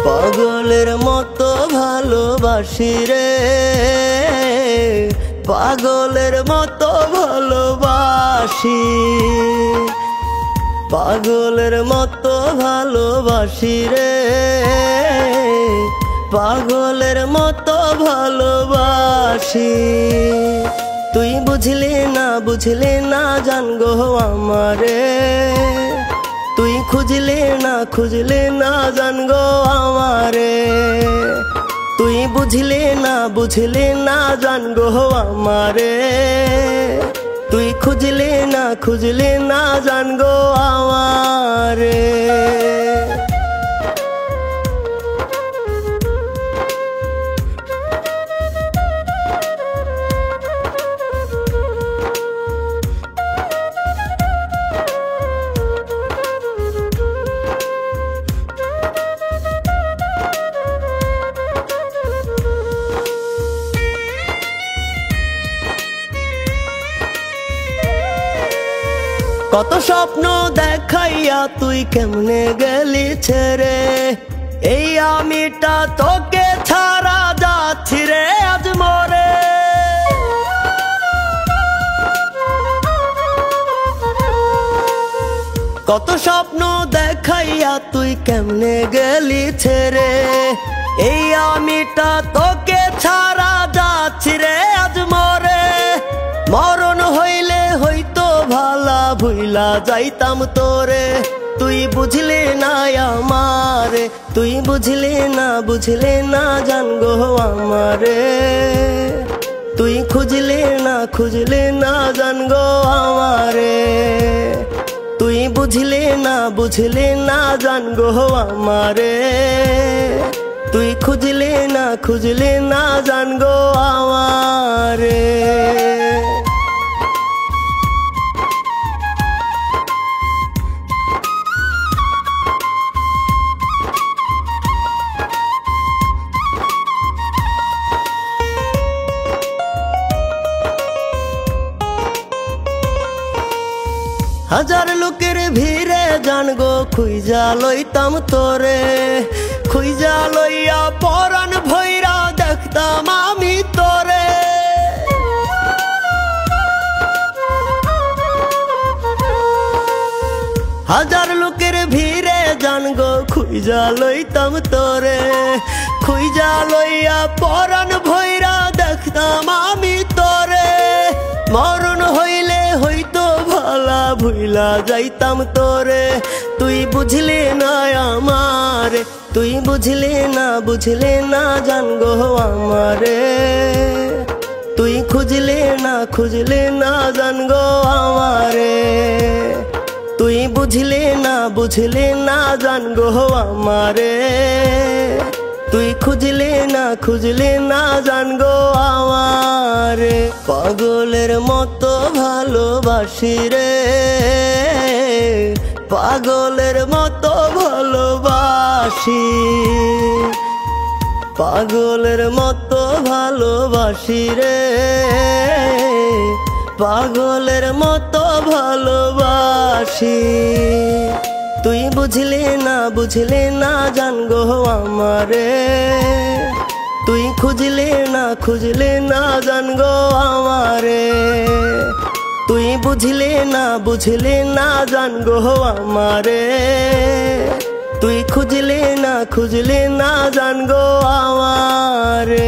পাগলের মতো ভালোবাসি রে, পাগলের মতো ভালোবাসি, পাগলের মতো ভালোবাসি রে, পাগলের মতো ভালোবাসি। তুই বুঝলি না জান গো আমারে, তুই খুঁজলে না জান গো আমারে, তুই বুঝলে না জান গো আমারে, তুই খুঁজলে না জান গো আমারে। কত স্বপ্ন দেখাইয়া তুই কেমনে গেলি ছেড়ে, এই আমিটা তোকে ছাড়া যাচ্ছি রে আজ মরে। কত স্বপ্ন দেখাইয়া তুই কেমনে গেলি ছেড়ে, এই আমিটা তোকে ছাড়া যাচ্ছি রে আজ মরে। মরণ হইলে হইতো ভালা ভুইলা যাইতাম তোরে, তুই বুঝলি না আমারে, তুই বুঝলি না জান গো আমারে, তুই খুঁজলে না জান গো আমারে, তুই বুঝলি না জান গো আমারে, তুই খুঁজলে না জান গো আমারে। হাজার লোকের ভিড়ে জান গো খুঁজা লইতাম তোরে, খুঁজা লইয়া পরাণ ভৈরা দেখতাম আমি তোরে। হাজার লোকের ভিড়ে জান গো খুঁজা লইতাম তোরে, খুঁজা লইয়া পরাণ ভৈরা দেখতাম আমি তোরে। মরণ হইলে হইতো ভালা ভুইলা যাইতাম তোরে, তুই বুঝলি না আমারে, তুই বুঝলি না জান গো আমারে, তুই খুঁজলে না জান গো আমারে, তুই বুঝলি না জান গো আমারে, তুই খুঁজলে না জান গো আমারে। পাগলের মতো ভালোবাসি রে, পাগলের মতো ভালোবাসি, পাগলের মতো ভালোবাসি রে, পাগলের মতো ভালোবাসি। তুই বুঝলি না জান গো আমারে, তুই খুঁজলে না জান গো আমারে, তুই বুঝলি না জান গো আমারে, তুই খুঁজলে না জান গো আমারে।